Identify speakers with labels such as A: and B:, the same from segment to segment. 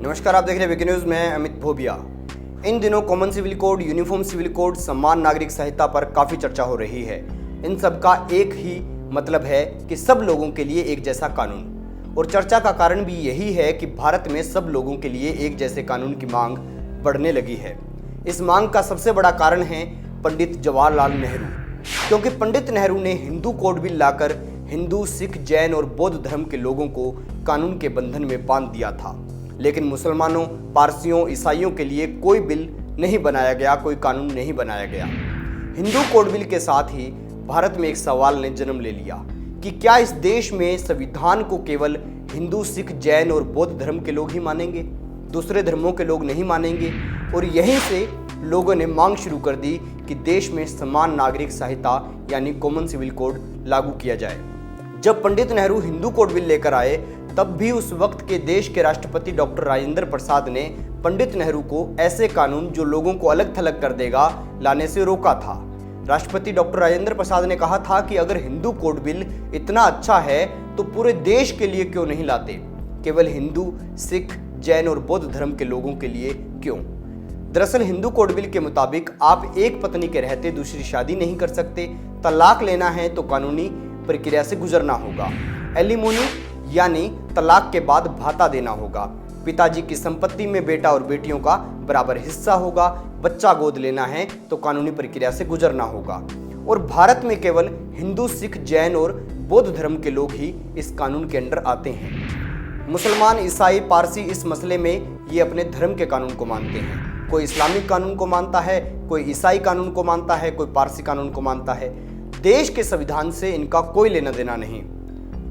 A: नमस्कार, आप देख रहे हैं वीके न्यूज़ में अमित भोबिया। इन दिनों common civil code, uniform civil code, समान नागरिक संहिता पर काफ़ी चर्चा हो रही है। इन सब का एक ही मतलब है कि सब लोगों के लिए एक जैसा कानून। और चर्चा का कारण भी यही है कि भारत में सब लोगों के लिए एक जैसे कानून की मांग बढ़ने लगी है। इस मांग का सबसे बड़ा कारण है पंडित जवाहरलाल नेहरू, क्योंकि पंडित नेहरू ने हिंदू कोड बिल लाकर हिंदू, सिख, जैन और बौद्ध धर्म के लोगों को कानून के बंधन में बांध दिया था। लेकिन मुसलमानों, पारसियों, ईसाइयों के लिए कोई बिल नहीं बनाया गया, कोई कानून नहीं बनाया गया। हिंदू कोड बिल के साथ ही भारत में एक सवाल ने जन्म ले लिया कि क्या इस देश में संविधान को केवल हिंदू, सिख, जैन और बौद्ध धर्म के लोग ही मानेंगे, दूसरे धर्मों के लोग नहीं मानेंगे। और यहीं से लोगों ने मांग शुरू कर दी कि देश में समान नागरिक संहिता यानी कॉमन सिविल कोड लागू किया जाए। जब पंडित नेहरू हिंदू कोड बिल लेकर आए, तब भी उस वक्त के देश के राष्ट्रपति डॉक्टर राजेंद्र प्रसाद ने पंडित नेहरू को ऐसे कानून जो लोगों को अलग थलग कर देगा लाने से रोका था। राष्ट्रपति डॉक्टर राजेंद्र प्रसाद ने कहा था कि अगर हिंदू कोड बिल इतना अच्छा है तो पूरे देश के लिए क्यों नहीं लाते, केवल हिंदू, सिख, जैन और बौद्ध धर्म के लोगों के लिए क्यों। दरअसल हिंदू कोड बिल के मुताबिक आप एक पत्नी के रहते दूसरी शादी नहीं कर सकते, तलाक लेना है तो कानूनी प्रक्रिया से गुजरना होगा, एलिमोनी यानी तलाक के बाद भाता देना होगा, पिताजी की संपत्ति में बेटा और बेटियों का बराबर हिस्सा होगा, बच्चा गोद लेना है तो कानूनी प्रक्रिया से गुजरना होगा। और भारत में केवल हिंदू, सिख, जैन और बौद्ध धर्म के लोग ही इस कानून के अंडर आते हैं। मुसलमान, ईसाई, पारसी इस मसले में ये अपने धर्म के कानून को मानते हैं। कोई इस्लामिक कानून को मानता है, कोई ईसाई कानून को मानता है, कोई पारसी कानून को मानता है। देश के संविधान से इनका कोई लेना देना नहीं।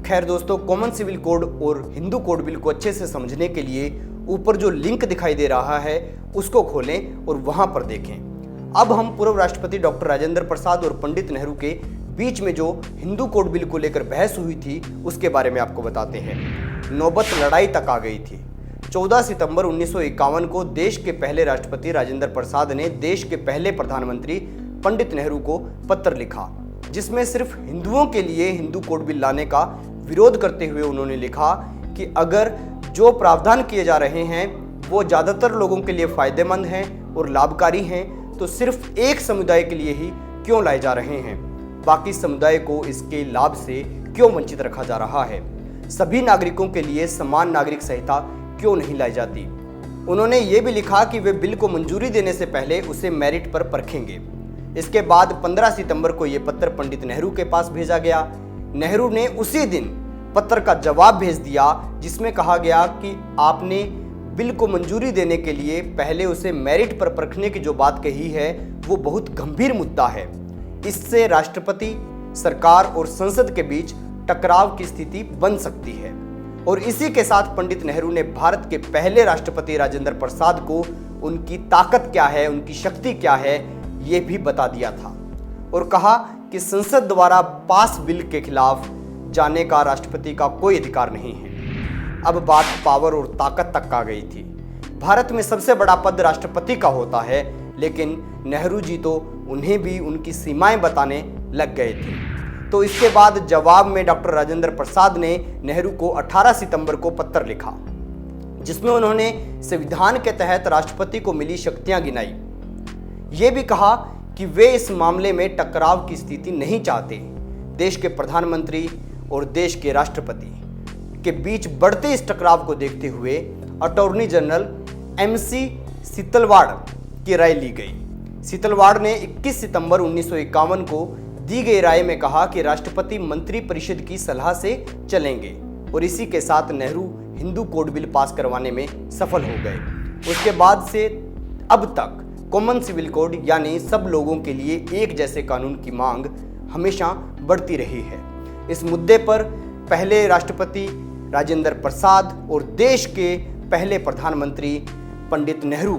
A: खैर दोस्तों, कॉमन सिविल कोड और हिंदू कोड बिल को अच्छे से समझने के लिए ऊपर जो लिंक दिखाई दे रहा है उसको खोलें और वहां पर देखें। अब हम पूर्व राष्ट्रपति डॉक्टर राजेंद्र प्रसाद और पंडित नेहरू के बीच में जो हिंदू कोड बिल को लेकर बहस हुई थी उसके बारे में आपको बताते हैं। नौबत लड़ाई तक आ गई थी। 14 सितंबर 1951 को देश के पहले राष्ट्रपति राजेंद्र प्रसाद ने देश के पहले प्रधानमंत्री पंडित नेहरू को पत्र लिखा, जिसमें सिर्फ हिंदुओं के लिए हिंदू कोड बिल लाने का विरोध करते हुए उन्होंने लिखा कि अगर जो प्रावधान किए जा रहे हैं वो ज़्यादातर लोगों के लिए फायदेमंद हैं और लाभकारी हैं, तो सिर्फ एक समुदाय के लिए ही क्यों लाए जा रहे हैं, बाकी समुदाय को इसके लाभ से क्यों वंचित रखा जा रहा है, सभी नागरिकों के लिए समान नागरिक संहिता क्यों नहीं लाई जाती। उन्होंने ये भी लिखा कि वे बिल को मंजूरी देने से पहले उसे मेरिट पर परखेंगे। इसके बाद 15 सितंबर को यह पत्र पंडित नेहरू के पास भेजा गया। नेहरू ने उसी दिन पत्र का जवाब भेज दिया, जिसमें कहा गया कि आपने बिल को मंजूरी देने के लिए पहले उसे मेरिट पर परखने की जो बात कही है वो बहुत गंभीर मुद्दा है। इससे राष्ट्रपति, सरकार और संसद के बीच टकराव की स्थिति बन सकती है। और इसी के साथ पंडित नेहरू ने भारत के पहले राष्ट्रपति राजेंद्र प्रसाद को उनकी ताकत क्या है, उनकी शक्ति क्या है, ये भी बता दिया था और कहा कि संसद द्वारा पास बिल के खिलाफ जाने का राष्ट्रपति का कोई अधिकार नहीं है। अब बात पावर और ताकत तक आ गई थी। भारत में सबसे बड़ा पद राष्ट्रपति का होता है, लेकिन नेहरू जी तो उन्हें भी उनकी सीमाएं बताने लग गए थे। तो इसके बाद जवाब में डॉक्टर राजेंद्र प्रसाद ने नेहरू को 18 सितंबर को पत्र लिखा, जिसमें उन्होंने संविधान के तहत राष्ट्रपति को मिली शक्तियां गिनाई। ये भी कहा कि वे इस मामले में टकराव की स्थिति नहीं चाहते। देश के प्रधानमंत्री और देश के राष्ट्रपति के बीच बढ़ते इस टकराव को देखते हुए अटॉर्नी जनरल MC सीतलवाड़ की राय ली गई। सीतलवाड़ ने 21 सितंबर 1951 को दी गई राय में कहा कि राष्ट्रपति मंत्री परिषद की सलाह से चलेंगे, और इसी के साथ Nehru Hindu code bill pass करवाने में सफल हो गए। उसके बाद से अब तक कॉमन सिविल कोड यानी सब लोगों के लिए एक जैसे कानून की मांग हमेशा बढ़ती रही है। इस मुद्दे पर पहले राष्ट्रपति राजेंद्र प्रसाद और देश के पहले प्रधानमंत्री पंडित नेहरू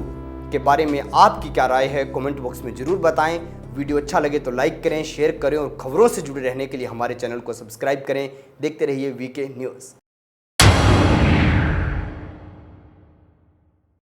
A: के बारे में आपकी क्या राय है, कमेंट बॉक्स में जरूर बताएं। वीडियो अच्छा लगे तो लाइक करें, शेयर करें और खबरों से जुड़े रहने के लिए हमारे चैनल को सब्सक्राइब करें। देखते रहिए वीके न्यूज़।